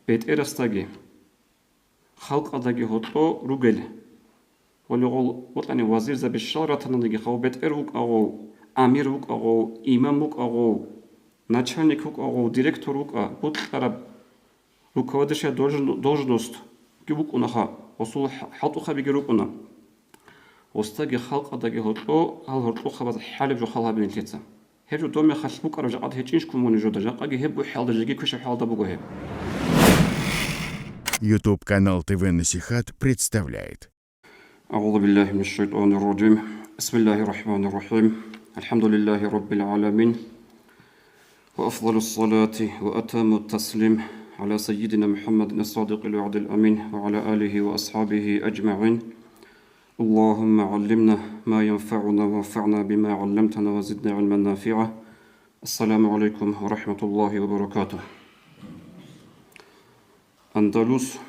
بيت إرستاجي خلق أداجي هطو روجل ولغول وطني وزير زب الشارع تنادي خو بيت إروك أو أميروك أو إمامك أو начальникук أو ديريكتوروك بطلب руководящая должность كيبوك أنها وصول حلطو خبي جروكنا وستاجي خلق أداجي هطو هل هطو خبز حالب جو خلها بين التيتا هرجو دومي خلبوك أرجع قد هيتشينش كموني جو دجا قاجي هبو حال دجاجي كوش حال دبوغو هب YouTube-канал ТВ Насихат представляет. أعوذ بالله من الشيطان الرجيم بسم الله الرحمن الرحيم الحمد لله رب العالمين وأفضل الصلاة وأتم التسليم على سيدنا محمد الصادق الوعد الأمين وعلى آله وأصحابه أجمعين اللهم علمنا ما ينفعنا وانفعنا بما علمتنا وزدنا علما نافعا السلام عليكم ورحمة الله وبركاته أندلس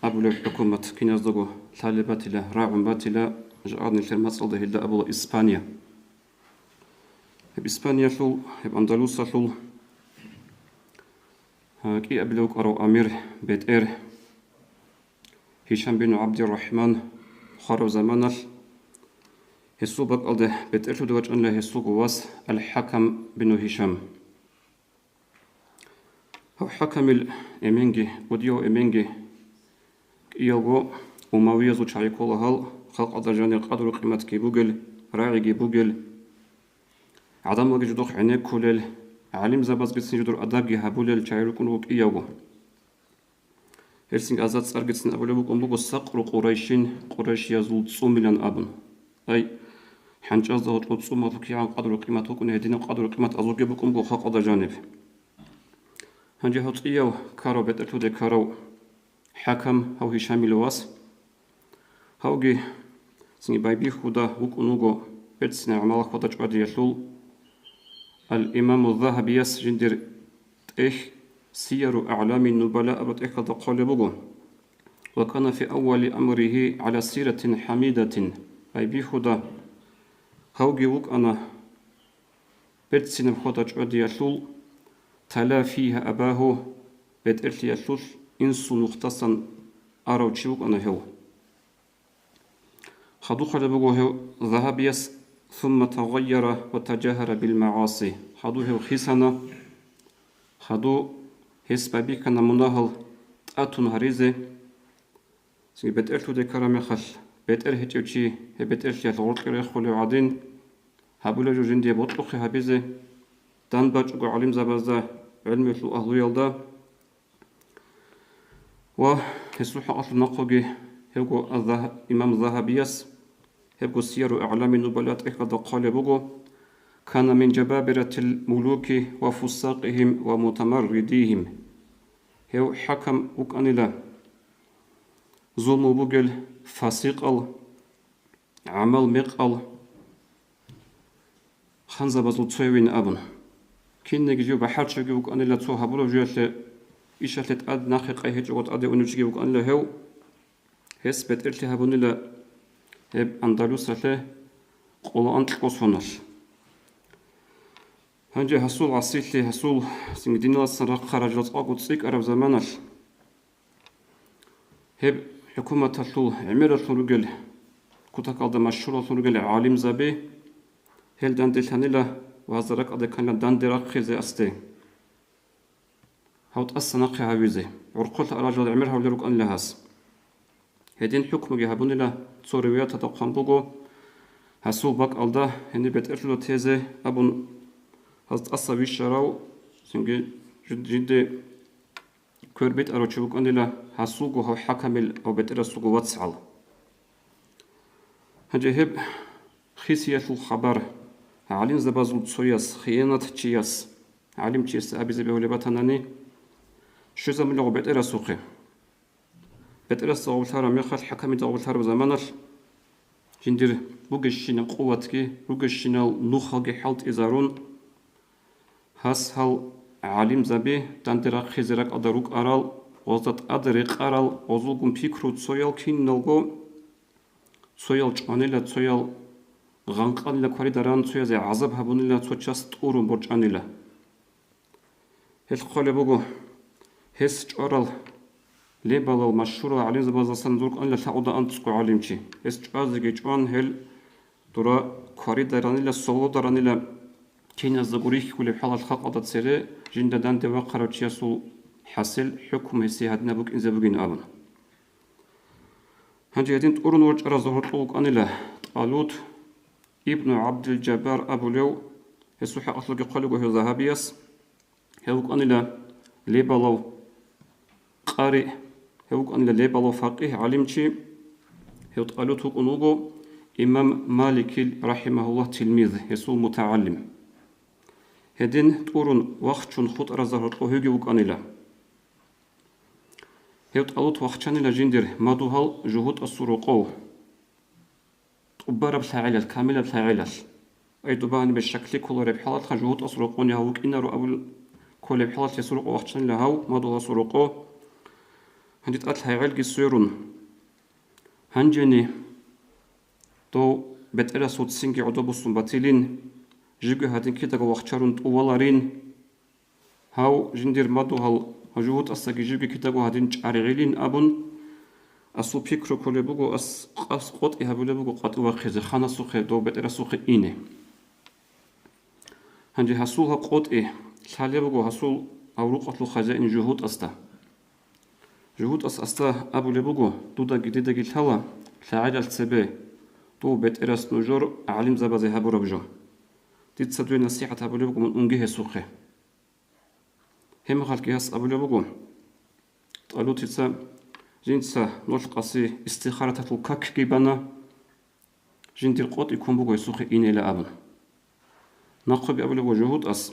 أبو الحكومة كنازدغو طالباتلا راعم باتلا جاءني الكلمات صلده إلا أبو إسبانيا إسبانيا شل أندلس شل كي أبلوك أرو أمير بيت إير هشام بن عبد الرحمن خارو زمانل هسو بق ألده بيت إير دوج أن له هسو قواس الحكم بن هشام هو حكم الإمينجي وديو إمينجي يوغو أموية زو شايكولا هال خلق أدرجاني قدر قيمة كي بوغل راعي كي بوغل عدم وجه جدوخ عنيك كولل عالم زباز قدسن جدور أداقي هابولل شايركون وك إيوغو هرسنگ أزاد سار قدسن أبولي بوك أمبوغو سقر قريش يزول 2 مليون أبن أي حنجاز دهوت 2 مليون كيان قدر قيمة وكون هدين قدر قيمة أزوغي بوك أمبوغو خلق أدرجاني هنجي هوت إيو كارو بيترتو دي كارو حكم هو هشام الواس هوجي سني بايبي خدا وكونوغو بيتسنا عمال خدا جواد يشول الإمام الذهبي يس جندر إيه سير أعلام النبلاء أبد إيه قد قلبوغو وكان في أول أمره على سيرة حميدة بايبي خدا هوجي وك أنا بيتسنا خدا جواد يشول تلا فيها أباه بيت إرتي يشول إنسو نختصا أراو تشيوك أنا هو خدو خلبوغو هو ذهبيس ثم تغير وتجاهر بالمعاصي خدو هو خيسانا خدو هسبابي كان مناهل تأتون هريزي سنجي بيت إرتو دي كرامي خل بيت إر هتيوشي هي بيت إرتي الغرق ريخولي وعدين هابولا جو جندي بطلقي هبيزي دان باجوغو علم زبازا علمي لو أهلو يلدا وهسوح أصل نقوجي هيجو إمام ذهبيس هيجو سير أعلام النبلاء إخذ قالبوجو كان من جبابرة الملوك وفساقهم ومتمرديهم هو حكم وكأنلا ظلم بوجل فاسق عمل مقال خنزة بزل تسوين أبن كين نجيو بحر شجي وكأنلا تسوها بلو جيت إشالت أد ناخي قاية جوت أدي ونجي وكأن له هو هس بيت إرتي هبوني لا هب أندلس له قولا أنت قصونر هنجي حصول عصيتي حصول سنجدين الله سنرق خرجت أقود سيك أرب زمانر هب حكومة تلو عميرة رجل كتاك أد مشهور رجل عالم زبي هل دان دلتاني له وهذا أد كان دان درق خزي أستي هوت السناقي هاويزي ورقلت أراجل عمرها ولروك أن لهاس هدين حكم جهبون له تصوريات تتقن بوغو هسول باك ألدا هني بيت إرتلو تيزي أبون هزت أصابي الشراو سنجي جد كوربيت أروتشوك أن له هسوغو هو حكمل أو بيت إرسوغو واتسعل هجي هب خيسية الخبر علم زبازو تسوياس خيانة تشياس علم تشياس أبي زبي ولباتناني شو زمن لغو بيت إرا سوقي بيت إرا سوقي تارا ميخال حكامي داغول تارا بزمانر جندير بوغشينا قواتكي بوغشينا نوخالكي حالت إزارون هاس هال عالم زبي داندرا خيزيراك أداروك أرال وزدت أدريق أرال وزلقم بيكرو تسويال كين نلغو تسويال جانيلا تسويال غانقانيلا كواري داران تسويال زي عذاب هبونيلا تسويال تورو برجانيلا هل قولي بوغو هس جارل لبال المشهور عليه زبازة درك أن لا تعود أن تسقو عليمشي هس جازي جوان هل درا كاري دراني لا سولو دراني لا كين الزغوريك كل بحال الخلق أضد سري جند دان دوا قرأتشيا سول حاصل حكم هسي هدنا بوك إن زبوجين آمن هنجي هدين تقولون ورج أرزهر طوق أن لا طالوت ابن عبد الجبار أبو لو هسو حق أطلق قلقه هو ذهبيس هوك أن لا ليبالو قارئ هوك أن لا ليبالو فقيه علمشي هو طالوت هوك أنوغو إمام مالك رحمه الله تلميذ هسو متعلم هدين تقولون وقت خط أرزهر طوق هوك أن لا هيوت ألوت وقتشان إلى جندر مادوهال جهود السروقو تقبر بثاعلة كاملة بثاعلة أي دبان بالشكل كل ربحالات جهود السروقون يهوك إن رأول كل ربحالات يسروق وقتشان لهاو مادوها سروقو هندت أتلها علق السيرون هنجني تو بتألا صوت سنجي عدوبوس باتيلين جيجو هادين كده وقتشارون طوالارين هاو جندر مادوهال هجوت أستجي جيجي كتابو هادين جارعيلين أبون أصو بيكرو كله بقو أس قط إهابله بقو قط وخز خانة سوخ دو بتر سوخ إني هندي حصولها قط حاليا بقو حصول أو رقط خزائن جهود أستا جهود أستا أبو لبقو دودا جديدة جلتها ثاعد السبع دو بتر نجور علم زبازي هابو ربجو تيت سدوي نصيحة أبو لبقو من أنجيه سوخه هم خالك ياس أبو لبقو قالوا تيسا جنسا نلقاسي استخارة الكاك كيبانا جندير قوت يكون بقو يسوخي إني لأبن نقب أبو لبقو جهود أس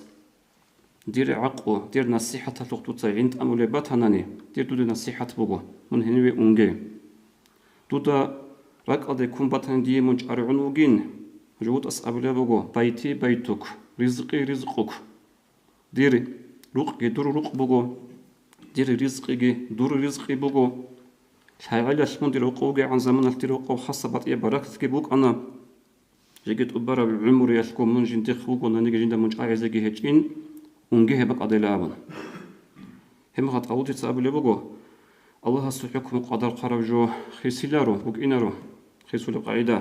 دير عقو دير نصيحة تلقتوتا عند أمو لبات هناني دير دود نصيحة بقو من هنوي أنجي دودا رق أدي كون باتن دي منج أرعنوغين جهود أس أبو لبقو بيتي بيتك رزقي رزقك دير رقي دور رق بقو دير رزقي دور رزقي بقو الحيوان يشمون دير رقوقي عن زمان الترقو حسبت بركتك بوك أنا جيت أبرا بعمر يشكو من جنتي خوكو نانيجي جندا منج عايزكي هجين ونجيه بق أدي لابن هم قد أودي تسابلي بقو الله سبحانه قدر قرجو خيسيلارو بوك إنارو خيسول قاعدة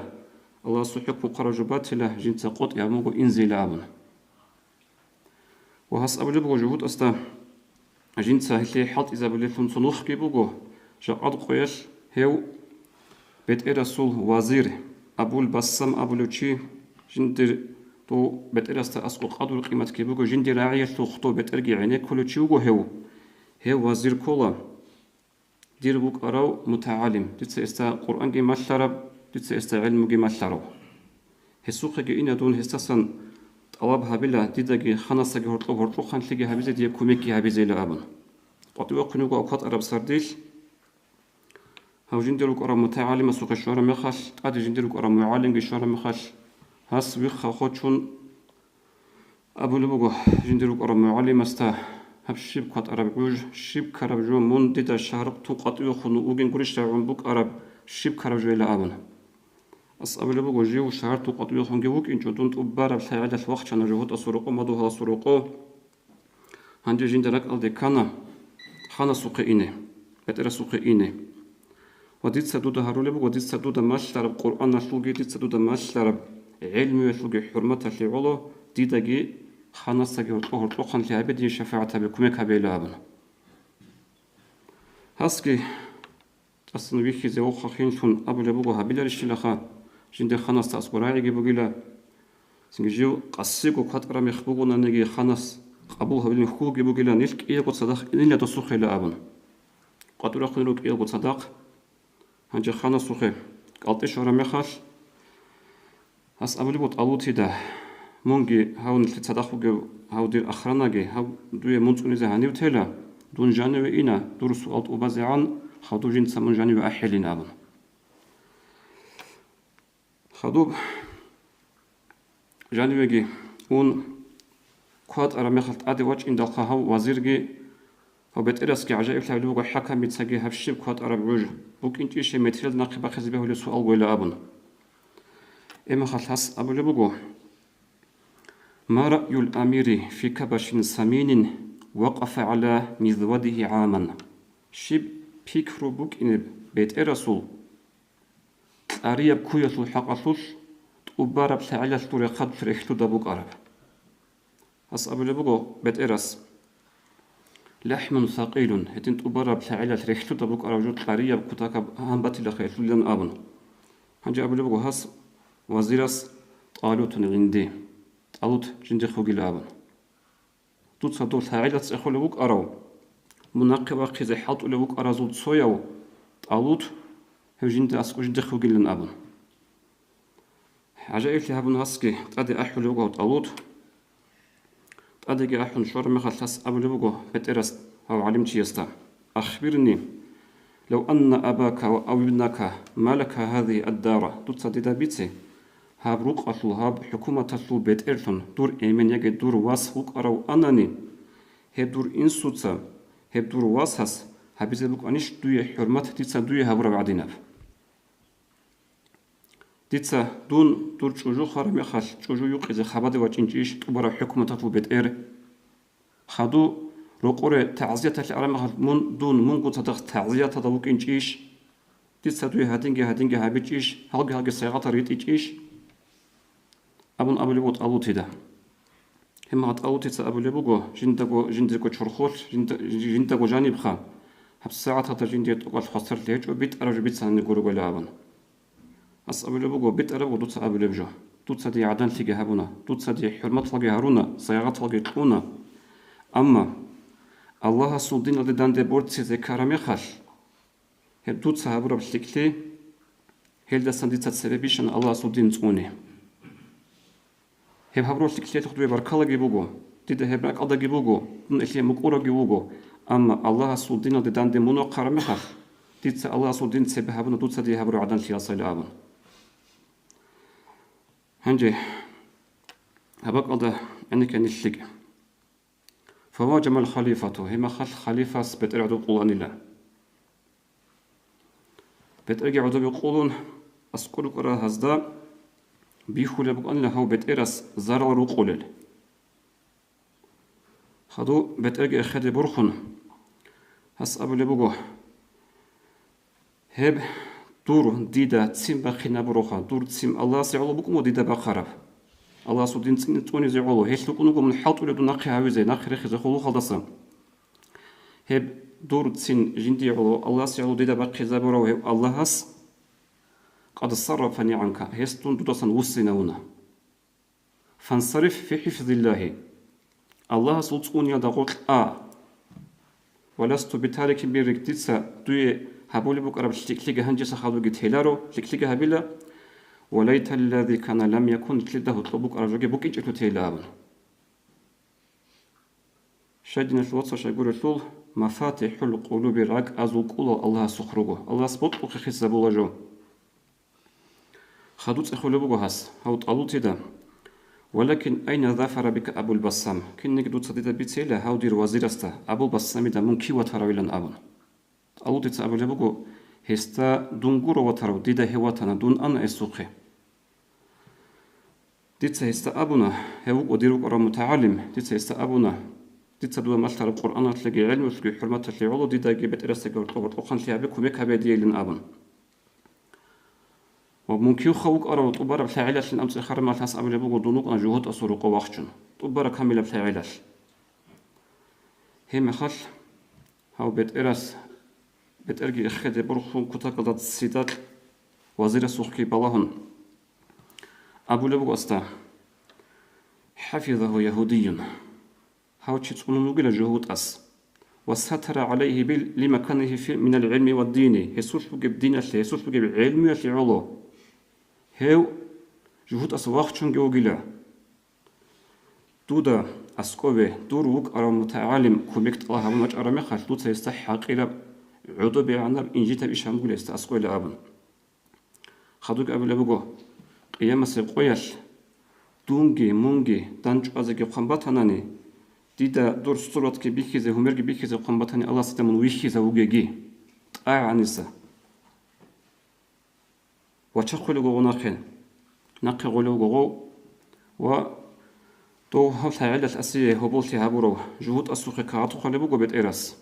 الله سبحانه قرجو باتله جنتا قط يا موجو إنزل لابن وهس أبو بقو جهود أستا جنسا هلي حط إذا بلفون صنوخ كي بقو جاء قويش هيو بيت رسول وزير أبو البسام أبو لوتشي جندر تو بيت رستا أسقو قدر قيمة كي بقو جندر راعية تختو بيت أرجع عينيك كل شيء وجو هيو وزير كولا دير بوك أراو متعلم تتس استا قرآن جي مشرب تتس استا علم جي مشرب هسوق جي إنا دون هستسن طلبها بلا ديداجي خناصة هرطلو خانتلجي هبيزة دي كوميكي هبيزة لأبن قطوة قنوغا أوقات أرب سرديش هاو جندروك أرى متعلم سوق الشوارع مخاش قاد جندروك أرى معلم الشوارع مخاش هاس ويخا خوتشون أبو لبوغو جندروك أرى معلم استا هب شيب قات أرب جوج شيب كرب جو من ديدا شهرق تو قطوة خنو أوغين قريش تعون بوك أرب شيب كرب جو لأبن أصحاب لبوغو جيو شهر تو قطوة خنجوك إن جدون تبارب سعادة الوقت شان جهود السروقو مدوها السروقو هندي جندرك ألدي كانا خانا سوقيني بتر سوقيني وديت سدود هارولي بو وديت سدود ماشلر قرآن نشلوجي ديت سدود ماشلر علم يشلوجي حرمة اللي ديداجي خانا سجى وطهر خان اللي عبدي شفاعة بكم كبيلابن هاسكي أصلا بيخي زي وخا خينشون أبو لبوغو هبيلر الشلخا جند خاناس تأسقراعي جيبوغيلا سنجيو قصيكو كاترا مخبوغونا نجي خاناس قبوها بالمخوغ جيبوغيلا نيلك إيه قد صدق إلا تسوخي لأبن قاتورا خنروك إيه قد صدق هنجي خاناس سوخي قالتي شورا مخاش هاس أبو لبوت ألوتي دا مونجي هاو نلتي صدقوغي هاو دير أخراناجي هاو دوية منطقوني زي هانيو تيلا دون جانوي إنا دور سؤال أبازي عن خادو جين سامون جانوي أحيلين أبن خدوب جانويجي اون كواد أرمخلت أدي وجه إن دلخها وزيرجي هو بترسكي عجائب تبلوغ حكم بتسجي هفشيب كواد أرب عوج بوك إنتي شيء متريل ناقبة خزبه لسؤال ولا أبن إما خلص أبو لبوغو ما رأي الأمير في كبش سمين وقف على مذوده عاما شب فكر بوك إن بيت رسول أريب كوية الحقصوص تقبارب سعيلة سوري خد فريختو دابوك أرب أصاب لبوغو بيت إرس لحم ثقيل هتين تقبارب سعيلة فريختو دابوك أرب جوت أريب كتاكب هنباتي لخيسو لن أبن هنجي أبو لبوغو هس وزيرس طالوت نغندي طالوت جندي خوغي لابن توت صدور سعيلة سيخو لبوك أرو مناقبة قيزي حالتو لبوك أرازول تصويو طالوت هو جندي أسكو جندي خوغي لن أبن عجائب لهابن هسكي تادي أحو لبوغو طالوت تادي أحو نشور مخلص أبو لبوغو بترس أو علمتي يستا أخبرني لو أن أباك أو ابنك ملك هذه الدار تصدد بيتي هابروك أصل هاب حكومة أصل بيت إرثن دور إيمن يجي دور واس هوك أرو أناني هب دور إنسوتسا هب دور واس هس هبيزي بوك أنيش دوية حرمات تيتسا دوية هابرا بعديناب تيتسا دون دور تشوجو خارم يخاش تشوجو يوق إذا خبادي وچنجيش تبرا حكومة أصل بيت إر خادو رقورة تعزية الأرام من دون منقو تدخ تعزية تدوك إنجيش تيتسا دوية هادينجي هابيجيش هلقي سيغاتا ريت إيجيش أبون أبو لبوت أبو تيدا هم هات أبو تيدا أبو لبوغو جندقو شرخوش جندقو جانب خا هب الساعة هتا جندية تقوال خسر ليج وبيت أرجو بيت سان نقورو قلابن أس أبو لبوغو بيت أرجو دوتسا أبو لبجو دوتسا دي عدان تيجي هابونا دوتسا دي حرمت لغي هارونا صياغات لغي تلونا أما الله سودين لدي دان دي بورد سيزي كارامي خاش هب دوتسا هابو رب سيكلي هل دستان ديتسا تسببيشن الله سودين تقوني هب هبروش تكليت خدوي بركالة جيبوغو تيدا هبراك أدا جيبوغو دون إليه مكورا جيبوغو أما الله سودين دي دان دي منو قارمخخ تيتسا الله سودين تسبهابنا دوتسا دي هبرو عدان سياسة لآبن هنجي هباك أدا أنك نشلق فواجم الخليفة هما خليفة بترعدو قولان الله بترعدو بيقولون أسكولو قرا هزدا بيخول بقول له هو بتقرس زرع روقولل خدو بترجع خد برخن هس أبو لبوجو هب دور ديدا تسيم بخنا بروخا دور تسيم الله سيعلو بكم وديدا بخرف الله سودين توني زيعلو هيش لكونكم من حاط ولا دون نقي هاوي زي نقي رخي زخلو خلصا هب دور تسين جندي علو الله سيعلو ديدا بقي زبرو هب الله هس قد صرفني عنك هستون دوتسن وسنونا فانصرف في حفظ الله الله سلطون يدغوك ولست بتارك بيرك تيتسا دوي هبولي بوك أرب شكليك هنجس خالو جتهلارو شكليك هبلا وليت الذي كان لم يكن كلده طلبوك أرب جوكي بوك إنجتو تهلابن شايدنا الوصف شايقول الثول مفاتيح القلوب راك أزوك الله سخرجو الله سبطوك خيس بولجو خدوت أخلو هاس هاو طالوت دا ولكن أين ظفر بك أبو البسام كنك دوت صديد بيتيلا هاو دير وزيرستا أبو البسام دا منكي وتراويلن أبن طالوت تا أبو لبوغو هستا دونغورو وتراو ديدا هواتنا دون أنا السوقي ديتا هستا أبونا هاو وديرو قرى متعلم ديتا هستا أبونا ديتا دوا مالتار القرآن تلاقي علم وتلاقي حرمات تلاقي علو ديدا جيبت إرستا قرطوقان تلاقي وميك هبا ديالن أبن وممكن خوك أرى طبارة بفاعلات الأمس خرم ما تحس أبو لبوغو دونوك أن جهود أسرق وقتشن طبارة كاملة بفاعلات هي مخال هاو بيت إرس بيت إرجي إخدي برخون كتاك ضد السيدات وزير السوقي بلاهن أبو لبوغو أستا حفظه يهودي هاو تشتونو نقل جهود أس وستر عليه لمكانه من العلم والدين يسوس بجيب دين أشلي يسوس بجيب علم أشلي علو هاو جهود أس وقتشن جوجلا دودا أسكوبه دور وق أرى متعلم كوميكت الله ومج أرى مخاش دوت سيستحق إلى عضو بعنب إنجيت بيشام قول أسكوي لأبن خدوك أبو لبوغو قيام سبقويش دونجي مونجي دانج أزكي قنباتناني ديدا دور ستورات كي بيكيزه همرجي بيكيزه قنباتني الله ستمن ويكيزه وجيجي عنيسه وتشخلوا غناخين نقي غلو غو و تو هفت عدة أسية هبولتي هابورو جهود أسوخي كاعطو خلبو قبت إيراس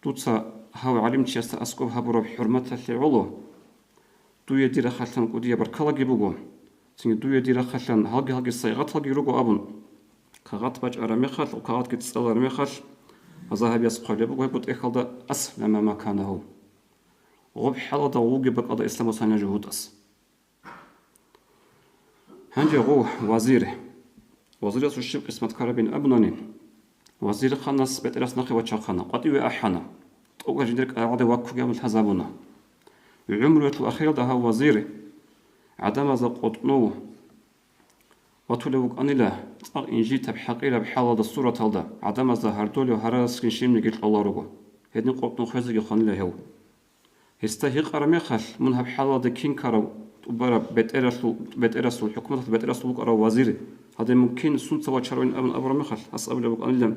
توتسا هاو علم تشيستا أسكو هابورو بحرمتها اللي علو دو يدير خلطان قدية بركالا جيبوغو سنجي دو يدير خلطان هالجي الصيغات هالجي روغو أبن كاغات باج أراميخال وكاغات كتسأل أراميخال أزاهب يسقو لبوغو يبوت إخالدا أس لما ما كان هو غب حالا دا ووغي بقادا إسلام وصانيا جهود أس هنجي غو وزير الشيخ اسمت كاربين أبناني وزير خانس بترس نخي وشاخنا قطيوي أحنا توقع جندرك أعاد واكو جامل حزابنا العمر الأخير ده وزير عدم ذا قطنو وطلبك أنيلا تق إنجي تبحقيلا بحالة الصورة هذا عدم ذا هردولي وهراس كنشيم نجيل الله رجو هدني قطنو خزق خانلا هو هستهيق أرميخال منها بحالة كين كارو تبارا بترسل حكومة بترسل أرا وزير هذا ممكن سنت وشرون أبن أبرميخال أصابل بك أنيلا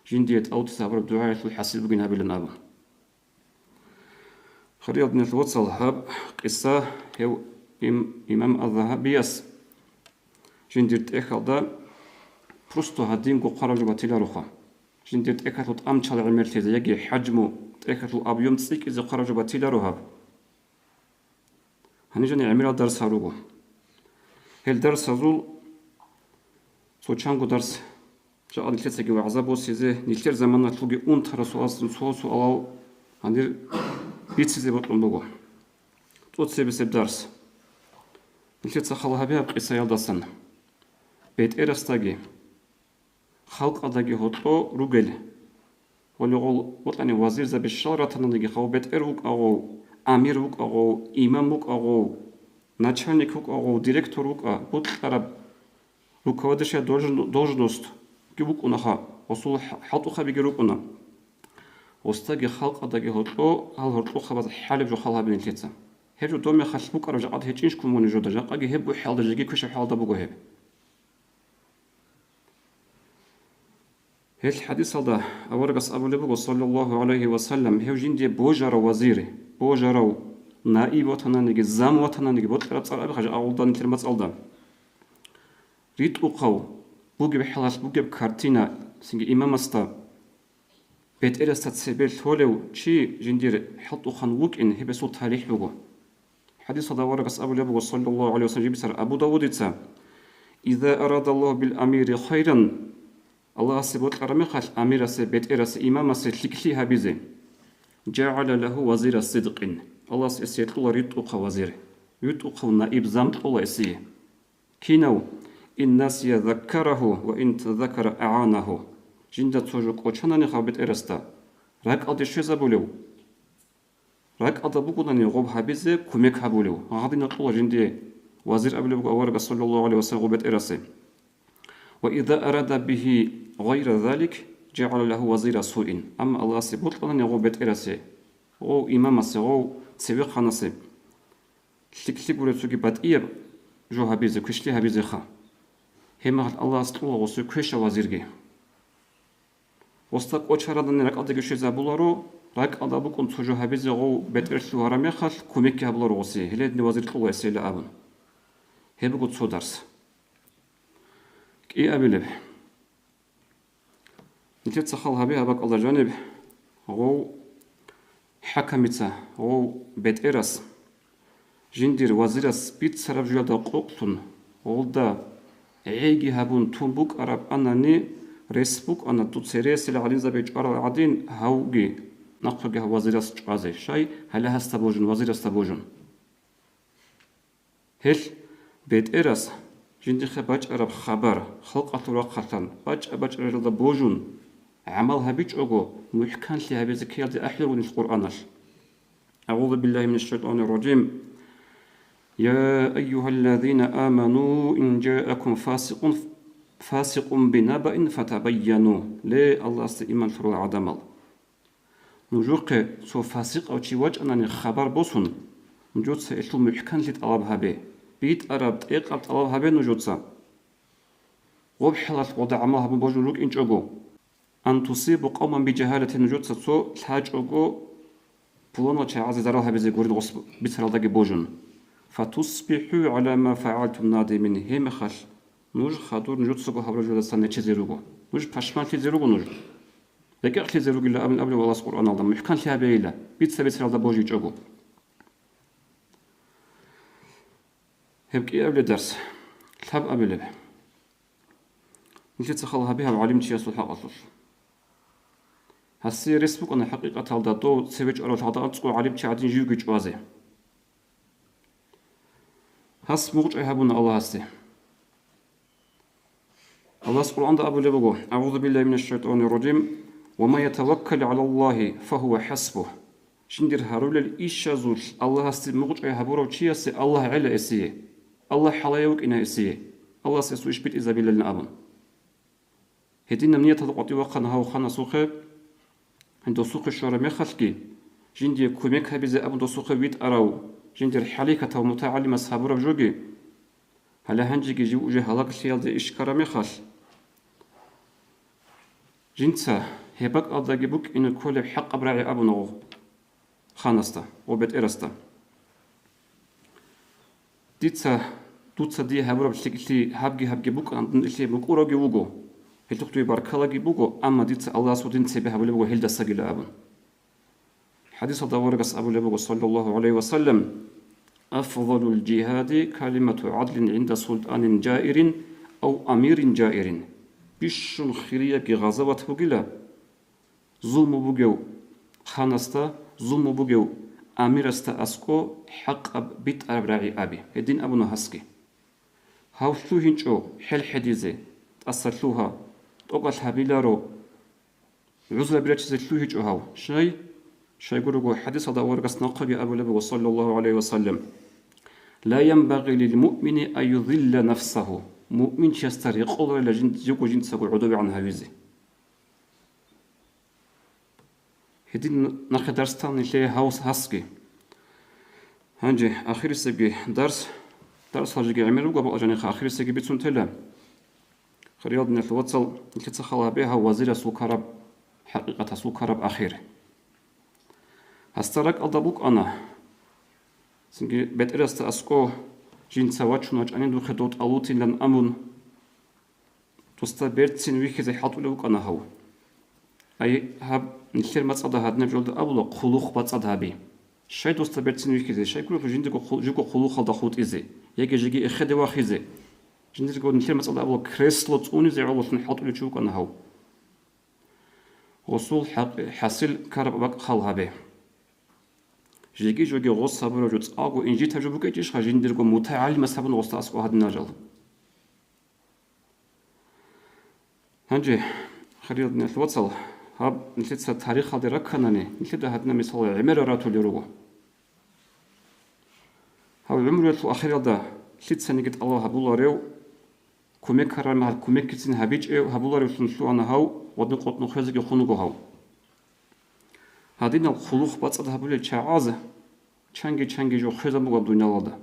جندية أو تسابر بدعاء الحسيب بجنها بالنابا خريط من الوصل هاب قصة هو إمام الذهبيس جندية تأخذ برستو هدين قو قرج باتيلا روخا جندية تأخذ أمشال عمرتي يجي حجمه تأخذ أبيوم تسيك إذا قرج باتيلا روهاب هنيجاني عمل درس هروغو هل درس هزول سوچانغو درس جاء الكتسجي وعذابو سيزه نيشتر زماننا تلقي ترسو أصلا سوسو ألاو هندير بيت سيزه بطلن بغو توت سيبسيب درس الكتسا خلها بها بقصة يالدسن بيت إرستاجي خلق أداجي هوتو روغل ولغول وطلعني وزير زبي الشارع تنانجي خو بيت إروك أغو أميروك أغو إماموك أغو начальникук أغو ديريكتوروك بطل руководящая должность гибукунаха осул халтуха бигерукуна остаги халқадаги хото ал хортуха баз халиб жо халабин летса хежу доме халбук аржа ад хечинш кумуни жода жақаги хебу халда жиги куша халда буго хеб هل حديث هذا أورجس أبو لبوغ صلى الله عليه وسلم هو جندي بوجر وزيري بوجر نائب وطنانيجي زام وطنانيجي بوتقرب صار أبي خجا أولدان ترمت أولدان ريت أقاو بوجي بحلاس بوجي بكارتينا سنجي إمام استا بيت إرستا تسبيل ثولو شي جندير حط أخان وك إن هبسو تاريخ بوغو حديث هذا أورجس أبو لبوغ صلى الله عليه وسلم جبسر أبو داود إذا أراد الله بالأمير خيرا الله سبوت قرمخال أمير سبيت إرس إمام سلكلي هبيزه جعل له وزير الصدق الله سيتقول ريتوق وزير يتوق نائب زمت الله يسيه كينو إن ناس يذكره وإن تذكر أعانه جند توجو قوچاناني خابت إرستا راك أدي شوزا بولو راك أدا بقوداني غوب هبيزه كوميك هبولو غادي نطلو جندي وزير أبلو أورغ صلى الله عليه وسلم غوبت إرسي وإذا أراد به غير ذلك جعل له وزير سوء أما الله سبحانه وتعالى غوبت إرسي أو إمام سو سوي خانسي لكلي بولتوكي باتئير جو هبيزه كشلي هبيزه خا هما الله سبحانه وتعالى كش وزيرجي وستاق أشهرنا نرك أديك شيء زبولارو راك أدابو كنت جو هبيزه غو بترسلو هرمي خال كوميك هبولارو غسي هلاد وزير الله يسيل أبن هبو كنت سو درس إيه أبيله نتيجة سخالها بها بق الله جانب غو حكمتها غو بيت إرس جندير وزيرس بيت سرب جودا قوقتون غولدا عيجي هبون تنبوك أراب أناني ريسبوك أنا تتسيريس العلين زبيج أرى عدين هاوجي نقفق وزيرس جازي شاي هلا هستبوجن وزيرس تبوجن هل بيت إرس جندي خباج أراب خبر خلق أطلاق خطان باج أرد بوجون عملها بيج أجو محكان لها بذكير دي أحلى من القرآن أعوذ بالله من الشيطان الرجيم يا أيها الذين آمنوا إن جاءكم فاسق بنبأ فتبينوا لي الله استئمان فرو عدمل نجوق سو فاسق أو شي وجه أنني خبر بوسون نجوت سئلتو محكان لتطلبها به بيت أراب تقلب طلبها به نجوتسا وبحلال وضع عملها بوجنوك إنج أجو أن تصيب قوما بجهالة نجوت سو الحاج أجو بلونا شعازي دراها بزي قرد غصب بسرالداقي بوجن فتصبحوا على ما فعلتم نادمين هم خل نوج خاطر نجود سوق هبرج ولا سنة تزيروجو نوج باشمان تزيروجو نوج لكن تزيروجو إلا قبل والله القرآن الله محكان فيها بيلا بيت ثبت هذا بوجي جوجو هبكي قبل درس الحب قبل به نجي تخلها بها وعلم تياس الحق أصل هسي رسمك أنا حقيقة هذا دو سويج أروح هذا أنتقو علم تيادين جيوجي جوازه هس موج أهبون الله هسي الله القرآن ده أبو لبغو أعوذ بالله من الشيطان الرجيم وما يتوكل على الله فهو حسبه شندير هارول الإيشا زول الله هستي موج أهبورو تياسي الله على إسيه الله حلايوك إنا إسيه الله سيسويش بيت إذا بالله الأبن هدينا منية تلقطي وقنا هاو خانا سوخي عند سوق الشورى مخلقي جندي كوميك هبيز أبن دو سوق ويت أراو جندير حليكة ومتعلم أصحاب رجوجي هلا هنجي جي وجه هلاك سيال دي إشكارا مخال جنسا هبك أضاقي بوك إن كل حق أبراعي أبو نغو خانستا وبيت إرستا ديتسا دوتسا دي هبرا بشتكي هبجي بوك عندن إشي مكوراجي وجو هتوقتي باركلاجي بوجو أما ديتسا الله سودين تبه أبو لبو هيلدا سجل أبن حديث دورقس أبو لبو صلى الله عليه وسلم أفضل الجهاد كلمة عدل عند سلطان جائر أو أمير جائر بيشون خيرية كي غزوات بوغيلا ظلم بوغيو خانستا ظلم بوغيو أمير استا أسكو حق بيت أبراعي أبي هدين أبو نهسكي هاو شو هنشو حل حديثي تأثرتوها تقل هبيلارو عزل براتشي شو هنشو هاو شاي قولوا حديث هذا ورقس نقبي أبو لبو صلى الله عليه وسلم لا ينبغي للمؤمن أن يذل نفسه مؤمن يستر يقول إلى جند يقول جند سقول عدوبي عن هذه هدين نخ درس تاني اللي هاوس هاسكي هنجي آخر السبي درس هاجي عمرو قبل أجاني آخر السبي بتسون تلا خريض من الوصل اللي تخلها بها وزير سوكرب حقيقة سوكرب أخير هسترك أضبوك أنا سنجي بيت إرست أسكو جين سواتشون أجاني دو خدوت ألوتين لن أمون تستبرت سنويك زي حاطو لوك أنا هو أي هاب نشير متصدى هاد نفجول دو أبولا خلوخ بتصدى هابي شاي تستبرت سنويك زي شاي كلو جين جيكو خلوخ هالدا خوت إزي يجي إخدي واخيزي جين جيكو نشير متصدى أبولا كريسلو توني زي عوض نحاطو لوك أنا هو غسول حاصل كارب بق خال هابي جيجي جوجي غوص صبر وجود أقو إنجي تجربة كيش خارجين درجو متعلم سبب غوص أسقو هاد النجال هنجي خريط نتوصل هاب نتلت التاريخ هذا ركنني نتلت هادنا مثال عمر راتو ليروغو هاو العمر يطلع آخر هذا نتلت سنجد الله هبولا ريو كوميك كرام هاد كوميك كتين هبيج إيو هبولا ريو سنسلو أنا هاو ودن قط نخزق يخونوغو هاو هادين الخلوق بتصد هبولي تشعازه چنگی جو خیزا بگو دنیا لاده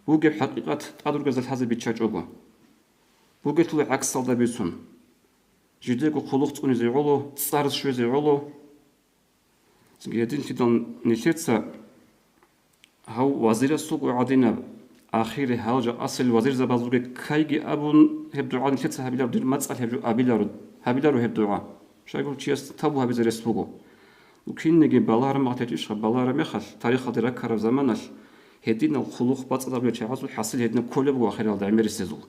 بوگه حقیقت تقدر گذل حزب بیچاچوگو بوگه طول عکس سالده بیسون جیده کو خلوق تونی زیرولو تصارز شوی زیرولو زیادین تیدان نشیتسا هاو وزیر سوق عادینا آخر هالجا اصل وزیر زبازوگه کایگی ابون هبدعا نشیتسا هبیلار دیر مسئل هبیلارو هبدعا شاید چیست تابو هبیز رسبوگو وكينجي بالارم مغتيش بالارم يخل تاريخ درك كرب زمانش هدينا الخلوق بتصدر بيتشعز الحاصل هدنا كل بو اخر هذا عمر السيزول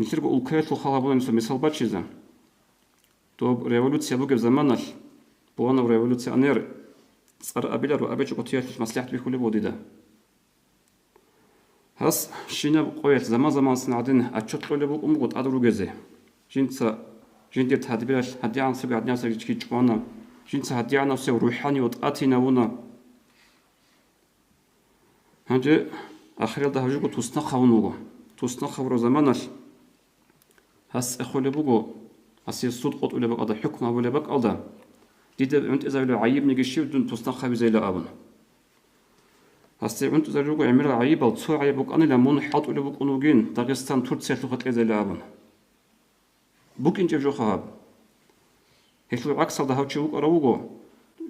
نشرب الكيت وخلابون مثال باتشيزا تو ريفولوسيا بو زمانش بوانا ريفولوسيا انير صار ابيلر وابيچ قطيات مصلحه بكل بوديدا هاس شينا قويت زمان سنعدين اتشطلو بو امغوت ادرو جزي جنسا جندي تهدبلاش هدي عن سبع ناس يجي جوانا جنس هدي عن نفسه روحاني وطاتينا ونا هنجي آخر ده هجوكو توسنخ زمانش هس أخولي بوجو هس يسود قط ولا بقى حكم ولا بقى ده ديدا أنت إذا لو عيب نيجي شيء بدون توسنخ بزي لا أبن هس أنت إذا جوجو عمل عيب أو تصور عيبك أنا لمون حاط ولا بقى نوجين داغستان تورسيا لغة إذا لا أبن بوك إنت جو خاب هيفلو عكس هذا هوتشوك أروجو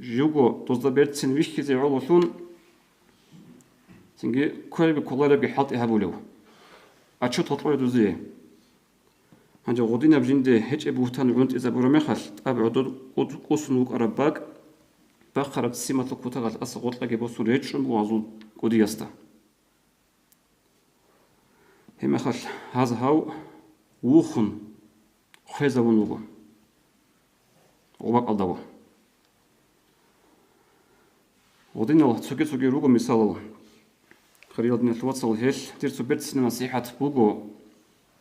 جوجو توزدبرت سنويش كذي علوثون تنجي كل بكل بحط إهابولو أشوت تطلع دوزيه هنجا غودينا بجندي هج بوتان عنت إذا برمخل أب عدد قصنوك أرباك بخرب سمة الكتغات أسقط لك بوسون ريتشم وازو قديستا هم خل هذا هاو وخن خيزا ونوغو وباق الدوا غودينا الله تسوكي روغو مثال خريل دين الواتسال هيل دير سوبرت سينما سيحات بوغو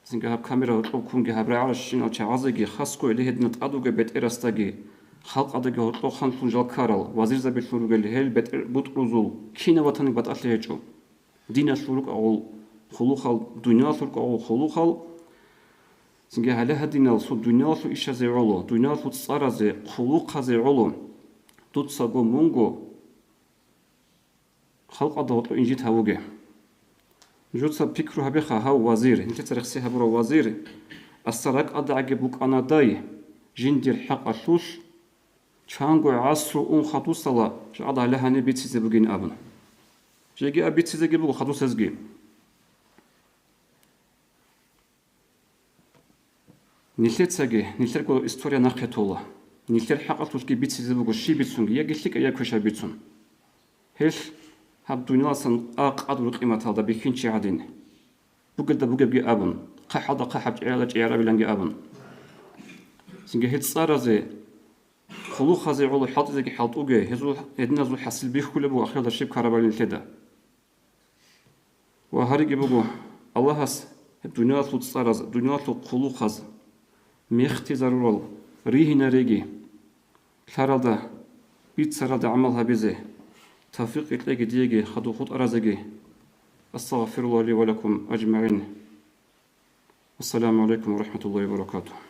زنگه هب کامera اوکونگه هب راعشین او چازگی خاصکو الیه دنت ادوگه بت ارستاگی خلق ادوگه او خان فونجال کارال وزیر زبیل شروگلی هل بت بوت روزول کینه وطنی بت اتلیچو دین شروگ اول خلوخال دنیا شروگ اول خلوخال زنگه هله هدینال سو دنیا سو ایش زیرولو دنیا سو صارزه خلوق زیرولو دوت ساگو مونگو خلق ادوگه اینجیت هاوگه جوتسا بيكرو هبيخا هاو وزير انت ترخسي هبرو وزير السرق أدعى بوك أنا داي جندير حق أشوش شانغو عصرو خطو صلا شعدا لها نبيت سيزي بوغين أبن جيجي أبيت سيزي بوغو خطو سيزجي نيلتر ساجي نيلتر كو استوريا ناقيتولا نيلتر حق أشوش كي بيت سيزي بوغو شي بيتسون يا قلتلك يا كوشا بيتسون هيش هب دنياسن أقعد قيمة هذا بيكينشي عادين بقدر بقى أبن قحدا قحب جعلة بلانجي أبن سنجي هيت صار زي خلوق خزي علو حاط زي حاط أوجي هزو هدنا زو حصل بيه كله بو أخيرا شيب كهربالين كده وهاري بقو الله هس الدنيا تلو صار زي الدنيا تلو خلوق خز ميختي ضرورل ريه نريجي خرالدا بيت سرالدا عملها بيزي توفيق إتلاقي ديجي خدو خط أرزقي أستغفر الله لي ولكم أجمعين السلام عليكم ورحمة الله وبركاته